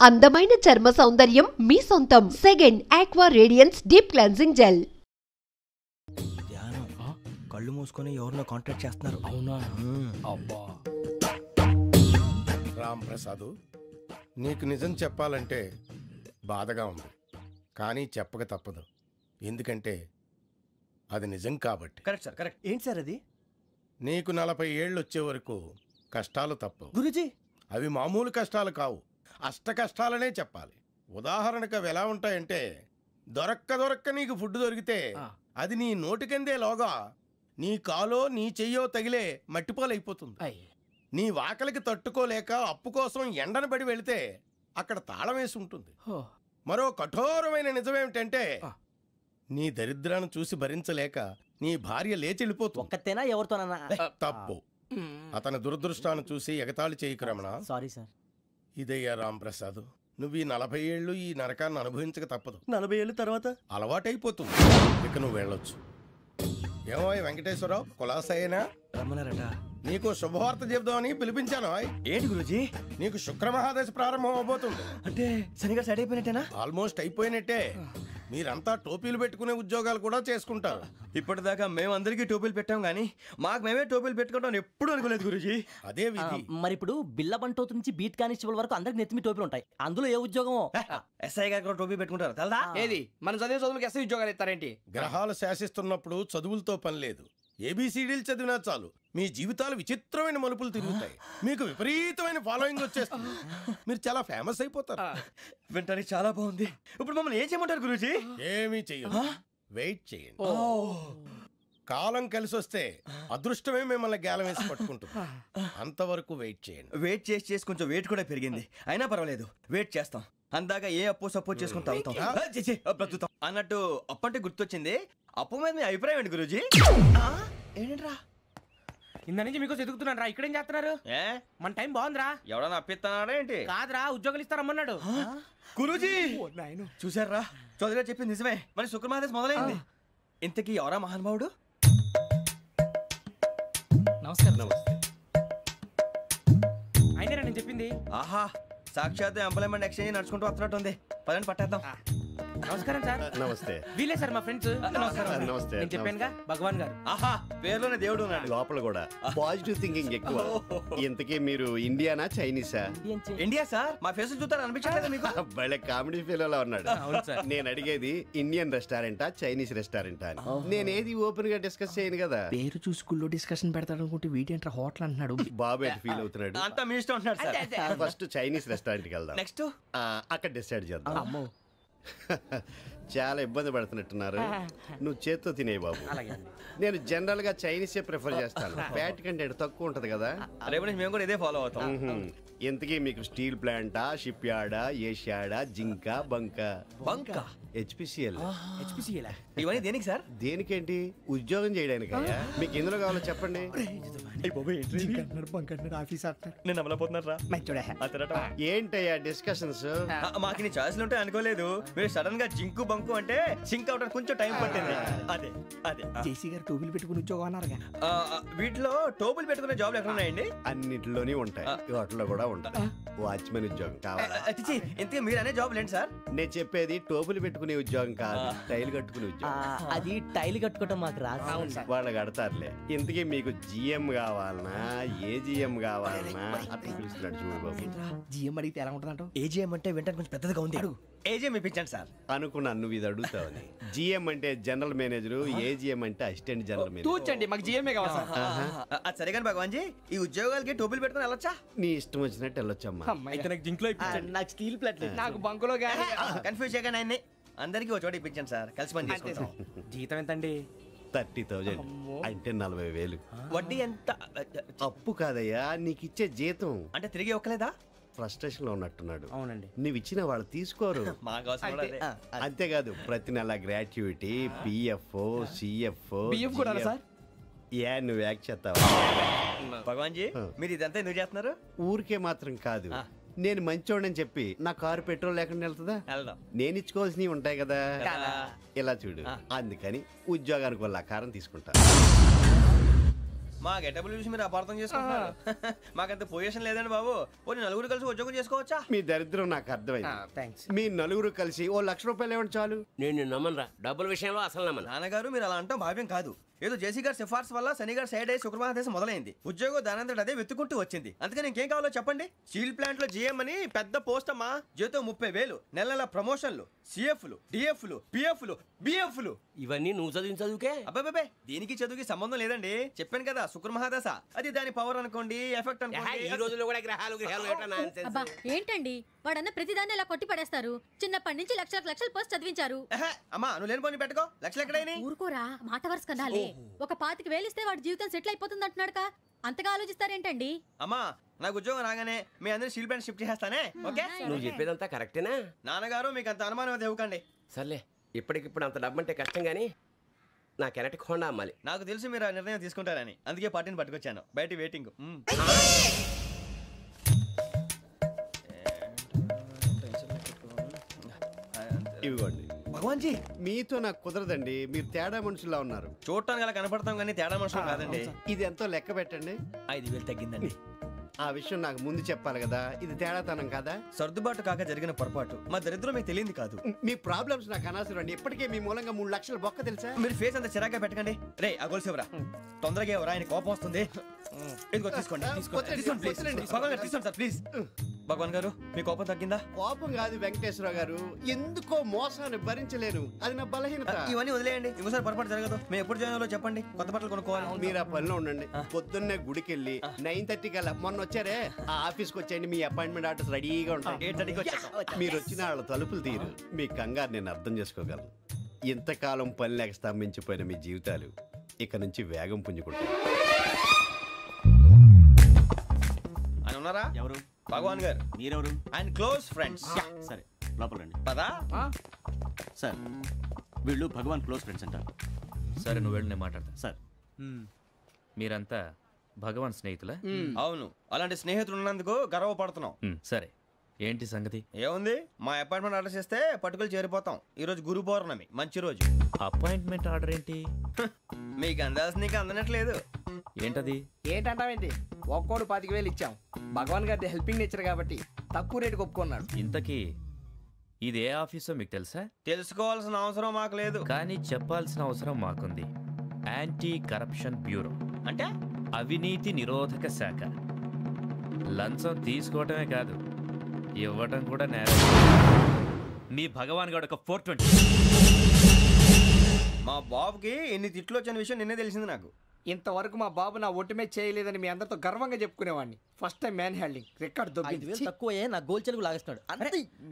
అందమైన చర్మ సౌందర్యం మీ సొంతం. Second aqua radiance deep cleansing gel. ధ్యానం కళ్ళు మూసుకొని ఎవరినో కాంటాక్ట్ చేస్తున్నారు. అవునా? అబ్బా రామ్ ప్రసాద్, నీకు నిజం చెప్పాలంటే బాధగా ఉంది, కానీ చెప్పక తప్పదు. ఎందుకంటే అది నిజం కాబట్టి. Correct sir, correct. ఏంటి సార్ అది? నీకు 40 ఏళ్ళు వచ్చే వరకు కష్టాలు తప్పవు గురూజీ. అవి మామూలు కష్టాలు కావు, అష్ట కష్టాలనే చెప్పాలి. ఉదాహరణకు అవి ఎలా ఉంటాయంటే, దొరక్క నీకు ఫుడ్ దొరికితే అది నీ నోటికందే లోగా నీ కాలో నీ చెయ్యో తగిలే మట్టిపాలైపోతుంది. నీ వాకలికి తట్టుకోలేక అప్పు కోసం ఎండను పడి వెళితే అక్కడ తాళం వేసి ఉంటుంది. మరో కఠోరమైన నిజమేమిటంటే, నీ దరిద్రాన్ని చూసి భరించలేక నీ భార్య లేచి వెళ్ళిపోతుంది. ఒక్కతేనా ఎవరితోనన్నా? తప్పు. అతని దురదృష్టాన్ని చూసి ఎగతాళి చేయకు రమణ. Sorry sir. ఇదయ్యా రాంప్రసాద్, నువ్వు ఈ 40 ఏళ్ళు ఈ నరకాన్ని అనుభవించక తప్పదు. 40 ఏళ్ళ తర్వాత అలవాటైపోతుంది. ఇక నువ్వు వెళ్ళొచ్చు. ఏమో వెంకటేశ్వరరావు, కులాసైనా రమ్మన్నారట. నీకు శుభవార్త చెబుదామని పిలిపించాను. ఏంటి గురూజీ? నీకు శుక్రమహాదశ ప్రారంభం అవబోతుంది. అంటే శనిగా సెట్ అయిపోయినట్టేనా? ఆల్మోస్ట్ అయిపోయినట్టే. మీరంతా టోపీలు పెట్టుకునే ఉద్యోగాలు కూడా చేసుకుంటారు. ఇప్పటిదాకా మేమందరికీ టోపీలు పెట్టాం గానీ మాకు మేమే టోపీలు పెట్టుకుంటాం ఎప్పుడు అనుకోలేదు గురూజీ. అదే విధి. మరి ఇప్పుడు బిల్ల బంటోతు నుంచి బీట్ కానిస్టేబుల్ వరకు అందరికి నెత్తిమి టోపీలు ఉంటాయి. అందులో ఏ ఉద్యోగమో? ఎస్ఐ గారు కూడా టోపీ పెట్టుకుంటారు తెలదా? ఏది మన చదివే చదువులకు ఎస్ఐ ఉద్యోగాలు ఇస్తారేంటి? గ్రహాలు శాసిస్తున్నప్పుడు చదువులతో పని లేదు. ఏబిసిడీలు చదివినా చాలు మీ జీవితాలు విచిత్రమైన మలుపులు తిరుగుతాయి. మీకు విపరీతమైన ఫాలోయింగ్ వచ్చేస్తుంది. మీరు చాలా ఫేమస్ అయిపోతారు. వింటానికి చాలా బాగుంది. ఇప్పుడు మమ్మల్ని ఏం చేయమంటారు గురూజీ? ఏమీ చెయ్యదు, వెయిట్ చేయండి. కాలం కలిసి వస్తే అదృష్టమే మిమ్మల్ని గేలం వేసి పట్టుకుంటుంది. అంతవరకు వెయిట్ చేయండి. వెయిట్ చేసి కొంచెం వెయిట్ కూడా పెరిగింది. అయినా పర్వాలేదు, వెయిట్ చేస్తాం. అందాక ఏ అప్పు సపోర్ట్ చేసుకుని తాగుతాం, బ్రతుకుతాం అన్నట్టు. అప్పు అంటే గుర్తొచ్చింది, అప్పు మీద మీ అభిప్రాయం ఏంటి గురూజీ? ఏంటరా ఇంత నుంచి మీకు ఎదుగుతున్నాను రా. ఇక్కడేం చేస్తున్నారు? మన టైం బాగుందిరా. ఎవడన్నా అప్పిస్తున్నాడా ఏంటి? కాదురా, ఉద్యోగాలు ఇస్తారమ్మన్నాడు గురూజీ. చూసారా, చౌదరిగా చెప్పింది నిజమే. మరి శుక్రమాదేశ్ మొదలైంది. ఇంతకీ ఎవరా మహానుభావుడు? నమస్కారం. నమస్తే. అయినా నేను చెప్పింది. ఆహా, సాక్షాత్ ఎంప్లాయ్మెంట్ ఎక్స్చేంజ్ నడుచుకుంటూ వస్తున్నట్టు ఉంది. పదండి పట్టేద్దాం. నమస్కారం సార్. నమస్తే. వీలే సార్ మా ఫ్రెండ్స్. నమస్తే. నేను చెప్పానుగా, భగవాన్ గారు. ఆహా, పేరులోనే దేవుడు ఉన్నాడు. లోపల కూడా పాజిటివ్ థింకింగ్ ఎక్కువ. ఇంతకీ మీరు ఇండియానా చైనీసా? India sir. మా ఫేస్ చూస్తారు అనిపించలేదు మీకు? భలే కామెడీ ఫీల్ ఉన్నాడు. నేను అడిగేది ఇండియన్ రెస్టారెంటా చైనీస్ రెస్టారెంటా అని. నేనేది ఓపెన్ గా డిస్కస్ చేయను కదా. పేరు చూసుకుల్లో డిస్కషన్ పెడతాడు అనుకుంటే వీటేంట్రా హోటల్ అంటున్నాడు. బాబు ఎట్ ఫీల్ అవుతున్నాడు. అంతా మీ ఇష్టం ఉంటున్నాడు సార్. ఫస్ట్ చైనీస్ రెస్టారెంట్ కి వెళ్దాం. నెక్స్ట్ అక్కడ డిసైడ్ చేద్దాం. చాలా ఇబ్బంది పడుతున్నట్టున్నారు. నువ్వు చేత్తో తినే బాబు. నేను జనరల్ గా చైనీసే ప్రిఫర్ చేస్తాను. ఫ్యాట్ కంటెంట్ తక్కువ ఉంటది కదా. రేపు నుంచి మేము కూడా ఇదే ఫాలో అవుతాం. ఇంతకీ మీకు స్టీల్ ప్లాంటా, షిప్ యార్డా, ఏషియాడా, జింక, బంక, హెచ్పిసిఎల్. ఇవన్నీ దేనికి సార్? దేనికేంటి? ఉద్యోగం చేయడానికి. మీకు ఎందులో కావాలో చెప్పండి. నేను అమలపోతున్నారా? ఏంటయ్యా డిస్కషన్స్? మాకు నీ ఛాయిస్లు ఉంటాయి అనుకోలేదు. మీరు సడన్ గా జింకు బంకు అంటే సింక్ అవడానికి కొంచెం టైం పట్టింది. అదే అదే జేసీ గారు టోపీలు పెట్టుకుని ఉద్యోగం అన్నారుగా. వీటిలో టోపులు పెట్టుకునే జాబ్లు ఎక్కడ ఉన్నాయండి? అన్నిటిలోనే ఉంటాయి, వాటిలో కూడా ఉంటాయి. వాచ్మెన్ ఉద్యోగం కావాలా? ఇంతకీ మీరు అనే జాబ్ ఏంటి సార్? నేను చెప్పేది టోపులు పెట్టుకునే ఉద్యోగం కాదు, టైల్ కట్టుకునే ఉద్యోగం. అది టైల్ కట్టుకోవటం మాకు రాదు. వాళ్ళు కడతారులే. ఇంతకీ మీకు జిఎం కావాలనా, ఏ జిఎం కావాలనా? అట్లా పిలుస్తున్నాడు చూడు బాబు. జిఎం అడిగితే ఎలా ఉంటుందంట? ఏజీఎం అంటే వెంటనే కొంచెం పెద్దదిగా ఉంది. ఏజీఎం ఇప్పించండి సార్. అనుకున్నాను నువ్వు ఇది అడుగుతావని. జిఎం అంటే జనరల్ మేనేజర్, ఏజిఎం అంటే అసిస్టెంట్ జనరల్ మేనేజర్. తూచండి, మాకు జిఎంఏ కావాలి సార్. అది సరే కానీ భగవాన్ జీ, ఈ ఉద్యోగాలకి టోపులు పెట్టుకుని వెళ్ళొచ్చా? నీ ఇష్టం వచ్చినట్టు వెళ్ళొచ్చమ్మా. అయితే నాకు జింక్ లో నాకు స్టీల్ ప్లేట్, నాకు బంకులో గానీ. కన్ఫ్యూజ్ చేయగానే ఆయన్ని అందరికీ ఒక చోట ఇప్పించండి సార్. కలిసి పని చేసుకుంటాం. జీతం ఎంతండి? 30,000 అంటే 40,000. వడ్డీ ఎంత? అప్పు కాదయ్యా, నీకు ఇచ్చే జీతం. అంటే తిరిగి ఒక్కలేదా? ఫ్రస్ట్రేషన్ లో ఉన్నట్టున్నాడు. అవునండి. నువ్వు ఇచ్చిన వాళ్ళు తీసుకోరు. అంతేకాదు ప్రతి నెల గ్రాట్యుటీ, పిఎఫ్, సిఎఫ్ కూడా సార్. ఏ నువ్వు యాక్ట్ చేస్తావా? భగవాన్ జీ, మీరు ఇదంతా ఎందుకు చేస్తున్నారు? ఊరికే మాత్రం కాదు, నేను మంచోడని చెప్పి నా కారు పెట్రోల్ లేకుండా వెళ్తుందా? నేను ఇచ్చుకోవాల్సినవి ఉంటాయి కదా. ఇలా చూడు, అందుకని ఉద్యోగానికి వాళ్ళ ఆకారం తీసుకుంటా. మా గెటబుల్ చూసి మీరు అపార్థం చేసుకుంటున్నారు. మాకంత పొజిషన్ లేదండి బాబు. పోనీ నలుగురు కలిసి ఉద్యోగం చేసుకోవచ్చా? మీ దరిద్రం నాకు అర్థమైంది. మీ నలుగురు కలిసి ₹1,00,000 ఇవ్వండి చాలు. నేను నమ్మనరా, డబ్బుల విషయంలో అసలు నమ్మను. నాన్నగారు మీరు అలా అంటాం భావ్యం కాదు. ఏదో జేసీ గారి సిఫార్సు వల్ల శని గారు సైడ్ అయ్యి శుక్రవారం మొదలైంది. ఉద్యోగం దానంతటి అదే వెతుకుంటూ వచ్చింది. అందుకని ఇంకేం కావాలో చెప్పండి. స్టీల్ ప్లాంట్ లో జీఎం అని పెద్ద పోస్ట్ అమ్మా. జీతం 30,000, నెల నెల ప్రమోషన్లు, సిఎఫ్లు, డిఎఫ్లు, పిఎఫ్లు, బిఎఫ్లు. ఇవన్నీ నువ్వు చదివిన చదువుకే? అబ్బాబే దీనికి చదువుకి సంబంధం లేదండి. చెప్పాను కదా శుక్ర మహాదశ. అది దాని పవర్ అనుకోండి, ఎఫెక్ట్ అనుకోండి. ఈ రోజుల్లో కూడా గ్రహాలు అబ్బా ఏంటండి వాడన్న ప్రతిదాన్ని ఇలా కొట్టి పడేస్తారు. చిన్నప్పటి నుంచి లక్షల పోస్ట్ చదివించారు. అమ్మా నువ్వు లేని పోనీ పెట్టుకో. లక్షలు ఎక్కడైనా ఊరుకోరా, మాట వరుస కదాలే. ఒక 25,000 ఇస్తే వాడి జీవితం సెటిల్ అయిపోతుంది అంటున్నాడుగా. అంతగా ఆలోచిస్తారేంటండి? అమ్మా నాకు ఉద్యోగం రాగానే మీ అందరూ స్టీల్ ప్లాంట్ షిఫ్ట్ చేస్తానే. ఓకే నువ్వు చెప్పేదంతా కరెక్టేనా? నాన్నగారు మీకు అంత అనుమానం అయితే ఇవ్వకండి. సర్లే, ఇప్పటికిప్పుడు అంత డబ్బు అంటే కష్టం గానీ నా కెనటిక్ హోండా అమ్మాలి. నాకు తెలుసు మీరు ఆ నిర్ణయం తీసుకుంటారని, అందుకే పార్టీని పట్టుకొచ్చాను. బయట వెయిటింగ్. ఇవ్వండి. భగవాన్ జీ మీతో నాకు కుదరదండి. మీరు తేడా మనుషుల్లా ఉన్నారు. చూడటానికి అలా కనపడతాం కానీ తేడా మనుషులు కాదండి. ఇది ఎంతో లెక్క పెట్టండి. 5,000 తగ్గిందండి. ఆ విషయం నాకు ముందు చెప్పాలి కదా. ఇది తేడాతనం కదా. సర్దుబాటు కాక జరిగిన పొరపాటు. మా దరిద్రం మీకు తెలియదు కాదు. మీ ప్రాబ్లమ్స్ నాకు అనవసరం అండి. ఇప్పటికే మీ మూలంగా 3 లక్షల బొక్క తెలుసా. మీరు ఫేస్ అంత చిరాగ్గా పెట్టకండి. రే ఆ గొలుసేవరా, తొందరగా ఎవరా, ఆయన కోపం వస్తుంది. ఇదిగో తీసుకోండి. తీసుకోండి ప్లీజ్. భగవాన్ గారు తీసుకోండి సార్ ప్లీజ్. భగవాన్ గారు మీ కోపం తగ్గిందా? కోపం కాదు వెంకటేశ్వర గారు, ఎందుకో మోసాన్ని భరించలేను. అది నా బలహీనత. ఇవన్నీ వదిలేయండి, ఇంకోసారి పొరపాటు జరగదు. మేము ఎప్పుడు జాయిన్ అవ్వాలో చెప్పండి, కొత్త బట్టలు కొనుక్కోవాలి. మీరు ఆ పనిలో ఉండండి. పొద్దున్నే గుడికి వెళ్ళి 9:30 కల్లా, మొన్న వచ్చారే ఆ ఆఫీస్కి వచ్చేయండి. మీ అపాయింట్మెంట్ ఆర్డర్స్ రెడీగా ఉంటాయి. 8:30కి వచ్చేస్తాం. మీరు వచ్చిన వాళ్ళ తలుపులు తీరు. మీ కంగారు నేను అర్థం చేసుకోగలను. ఇంతకాలం పని లేక స్తంభించిపోయిన మీ జీవితాలు ఇక నుంచి వేగం పుంజుకుంటాయి. ఆయన ఉన్నారా? ఎవరు? భగవాన్ గారు. మీరెవరు? ఆయన క్లోజ్ ఫ్రెండ్స్. సరే లోపల రండి. పదా సార్ వీళ్ళు భగవాన్ క్లోజ్ ఫ్రెండ్స్ అంటారు. సరే నువ్వు వెళ్ళి నేను మాట్లాడతా. సార్ మీరంతా భగవాన్ స్నేహితులా? అవును, అలాంటి స్నేహితులు ఉన్నందుకు గర్వపడుతున్నాం. సరే ఏంటి సంగతి? ఏముంది, మా అపాయింట్మెంట్ ఆర్డర్ చేస్తే పట్టుకులు చేరిపోతాం. ఈ రోజు గురు పౌర్ణమి, మంచి రోజు. అపాయింట్మెంట్ ఆర్డర్ ఏంటి? మీకు అందాల్సిన నీకు అందనట్లేదు. ఏంటది? ఏంటంటావేంటి? ఒక్కోడు 25,000 ఇచ్చాం. భగవాన్ గారి హెల్పింగ్ నేచర్ కాబట్టి తక్కువ రేటుకి ఒప్పుకున్నాడు. ఇంతకీ ఇది ఏ ఆఫీసో మీకు తెలుసా? తెలుసుకోవాల్సిన అవసరం మాకు లేదు, కానీ చెప్పాల్సిన అవసరం మాకుంది. యాంటీ కరప్షన్ బ్యూరో అంటే అవినీతి నిరోధక శాఖ. లంచం తీసుకోవటమే కాదు, ఇవ్వటం కూడా నేరం. మీ భగవాన్ గారు ఒక 420. మా బాబుకి ఎన్ని తిట్లు వచ్చిన విషయం నిన్నే తెలిసింది నాకు. ఇంతవరకు మా బాబు నా ఒట్టుమే చేయలేదని మీ అందరితో గర్వంగా చెప్పుకునేవాడిని. ఫస్ట్ టైం మ్యాన్ హ్యాండింగ్ రికార్డ్ దొబ్బింది. 5,000 తక్కువ నా గోల్ చెలుగు లాగేస్తున్నాడు.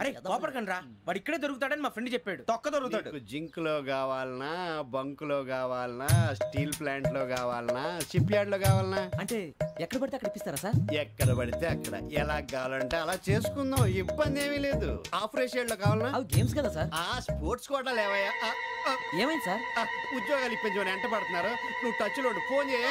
అరే కోపడకండి రా, వాడు ఇక్కడే దొరుకుతాడని మా ఫ్రెండ్ చెప్పాడు. తొక్క దొరుకుతాడు. జింక్ లో కావాలనా, బంక్ లో కావాలనా, స్టీల్ ప్లాంట్ లో కావాలనా, షిప్ యార్డ్ లో కావాలనా? అంటే ఎక్కడ పడితే అక్కడ ఇప్పిస్తారా సార్? ఎక్కడ పడితే అక్కడ, ఎలా కావాలంటే అలా చేసుకుందాం. ఇబ్బంది ఏమీ లేదు. ఆపరేషన్ లో కావాలనా? అవి గేమ్స్ కదా సార్. ఆ స్పోర్ట్స్ కోటా లేవయ్యా. ఏమైంది సార్? ఉద్యోగాలు ఇప్పించమని ఎంట పడుతున్నారు. నువ్వు టచ్ లో ఫోన్ చేయ.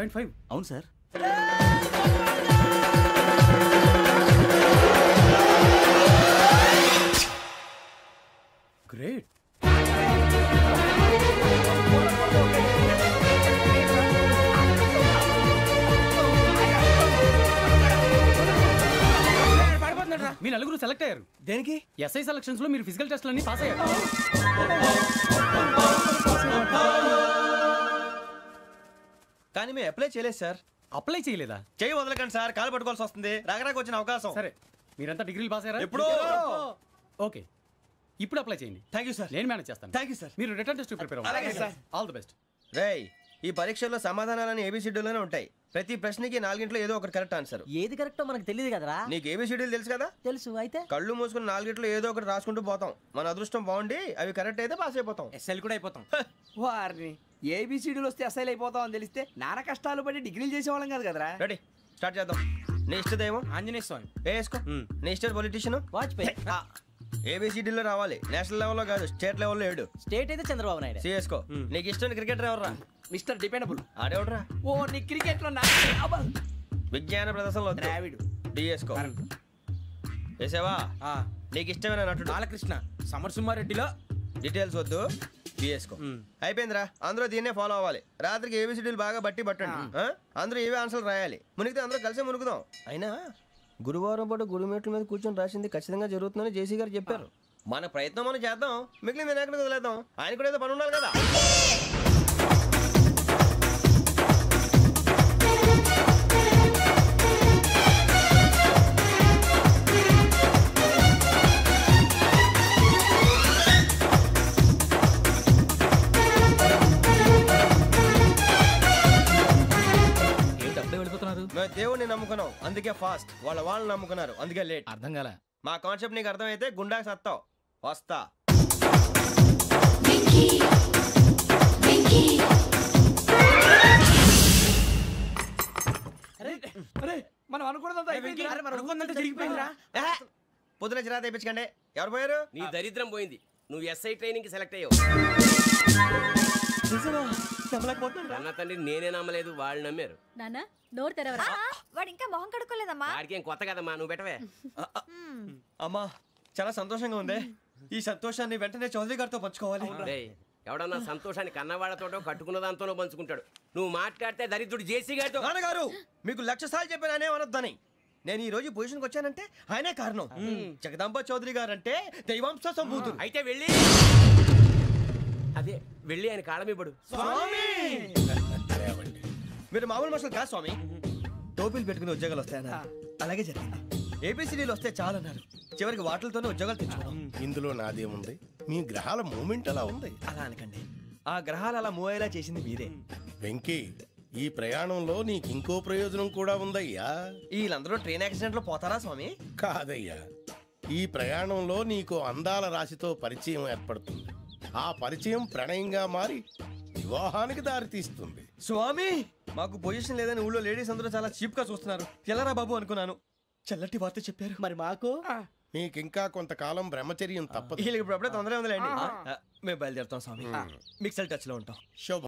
1.5. అవును సార్. గ్రేట్. మీ నలుగురు సెలెక్ట్ అయ్యారు. దేనికి? ఎస్ఐ సెలక్షన్స్ లో మీరు ఫిజికల్ టెస్ట్ అన్ని పాస్ అయ్యారు. కానీ మేము అప్లై చేయలేదు సార్. అప్లై చేయలేదా? చేయి వదలకండి సార్, కాలు పట్టుకోవాల్సి వస్తుంది. రాగరాకు వచ్చిన అవకాశం. సరే, మీరంతా డిగ్రీలు పాస్ అయ్యారా? ఎప్పుడో. ఓకే, ఇప్పుడు అప్లై చేయండి. Thank you sir. నేను మేనేజ్ చేస్తాను. Thank you sir. మీరు రిటర్న్ టెస్ట్ ప్రిపేర్ అలాగే అవ్వండి. సార్. All the best. రేయ్, ఈ పరీక్షల్లో సమాధానాలని ఏబిసిడీలోనే ఉంటాయి. ప్రతి ప్రశ్నకి 4 ఏదో ఒకటి కరెక్ట్ ఆన్సర్. ఏది కరెక్టో మనకు తెలియదు కదరా. నీకు ఏబిసిడీలు తెలుసు కదా? తెలుసు. అయితే కళ్ళు మూసుకుని 4 ఏదో ఒకటి రాసుకుంటూ పోతాం. మన అదృష్టం బాగుండి అవి కరెక్ట్ అయితే పాస్ అయిపోతాం. ఎస్ఎల్ కూడా అయిపోతాం. వారిని ఏబిసిడీలు వస్తే ఎస్ఐలు అయిపోతాం అని తెలిస్తే నాన్న కష్టాలు పడి డిగ్రీలు చేసేవాళ్ళం కాదు కదరా. రెడీ, స్టార్ట్ చేద్దాం. నీ ఇష్టదేమో ఆంజనేయ స్వామి. వేసుకో. నీ ఇష్ట పొలిటీషియన్ వాజ్పేయి. ఏబిసిడీలో రావాలి. నేషనల్ లెవెల్లో కాదు, స్టేట్ లెవెల్లో 7. స్టేట్ అయితే చంద్రబాబు నాయుడు. సిఎస్కో. నీకు ఇష్టం క్రికెటర్ ఎవర్రా? Mister dependable. ఆడేవడరా? ఓ నీ క్రికెట్ లో విజ్ఞాన ప్రదర్శనలో ద్రావిడు. డిఎస్కో. వేసావా? నీకు ఇష్టమైన నటుడు? బాలకృష్ణ. సమర్ సుమారెడ్డిలో డీటెయిల్స్ వద్దు, బిఎస్కో. అయిపోయిందిరా. అందరూ దీన్నే ఫాలో అవ్వాలి. రాత్రికి ఏబిసిడీలు బాగా బట్టి పట్టండి. అందరూ ఏవే ఆన్సర్లు రాయాలి. మునిగితే అందరూ కలిసి మునుగుదాం. అయినా గురువారం పాటు గురుమేట్ల మీద కూర్చొని రాసింది ఖచ్చితంగా జరుగుతుందని జేసీ గారు చెప్పారు. మన ప్రయత్నం మనం చేద్దాం, మిగిలిన నేను ఎక్కడికి వదిలేద్దాం. ఆయన కూడా ఏదో పని ఉండాలి కదా. మేము దేవుడిని నమ్ముకున్నాం, అందుకే ఫాస్ట్. వాళ్ళు నమ్ముకున్నారు, అందుకే లేట్. అర్థం కాల. మా కాన్సెప్ట్ నీకు అర్థమైతే గుండాకి సత్తావు. వస్తా. మనం అనుకున్నదంతా జరిగిపోయిందిరా. పొద్దున చిరా తెప్పించకండి. ఎవరు పోయారు? నీ దరిద్రం పోయింది. నువ్వు ఎస్ఐ ట్రైనింగ్ సెలెక్ట్ అయ్యావు. అన్న తండ్రి నేనే నమ్మలేదు, వాళ్ళు నమ్మారు. నాన్న నోరు తెరవరా. వాడు ఇంకా మొహం కడుక్కోలేదమ్మా. వాడికి ఏం కొత్త కదమ్మా, నువ్వు పెట్టవే. అమ్మా, చాలా సంతోషంగా ఉంది. ఈ సంతోషాన్ని వెంటనే చౌదరి గారితో పంచుకోవాలి. ఎవడన్నా సంతోషాన్ని కన్నవాళ్లతోటో కట్టుకున్న దాంతోనో పంచుకుంటాడు. నువ్వు మాట్లాడితే దరిద్రుడు జేసీ గారితో. నాన్నగారు, మీకు 1,00,000 సార్లు చెప్పానే అనొద్దని. నేను ఈ రోజు పొజిషన్కి వచ్చానంటే ఆయనే కారణం. జగదాంబ చౌదరి గారు అంటే దైవాంశ సంభూతుడు. అయితే వెళ్ళి అదే వెళ్ళి ఆయన కాళ్ళమివ్వడు. మీరు మామూలు మనుషులు కాదు స్వామి. టోపీలు పెట్టుకుని ఉద్యోగాలు వస్తాయన్నా, అలాగే జరిగింది. ఏబిసిడీలు వస్తే చాలన్నారు. చివరికి వాటిలతోనే ఉద్యోగాలు తెచ్చుకున్నాం. ఇందులో నాదేముంది? మీ గ్రహాల మూమెంట్ అలా ఉంది. అలా అనకండి, ఆ గ్రహాలు అలా మూవ్ అయ్యేలా చేసింది మీరే. వెంకీ, ఈ ప్రయాణంలో నీకు ఇంకో ప్రయోజనం కూడా ఉందయ్యా. వీళ్ళందరూ ట్రైన్ యాక్సిడెంట్ లో పోతారా స్వామి? కాదయ్యా, ఈ ప్రయాణంలో నీకు అందాల రాశితో పరిచయం ఏర్పడుతుంది. ఆ పరిచయం ప్రణయంగా మారి వివాహానికి దారితీస్తుంది. స్వామి, మాకు పొజిషన్ లేదని ఊళ్ళో లేడీస్ అందరూ చాలా చీప్ గా చూస్తున్నారు. ఎలారా బాబు అనుకున్నాను. చల్లటి వార్త చెప్పారు. మరి మాకు మీకింకా కొంతకాలం బ్రహ్మచర్యం తప్పదు. వీళ్ళకి ఇప్పుడు అప్పుడే తొందరగా ఉందిలేండి. మేము బయలుదేరుతాం స్వామి. మిక్సల్ టచ్ లో ఉంటాం. శుభ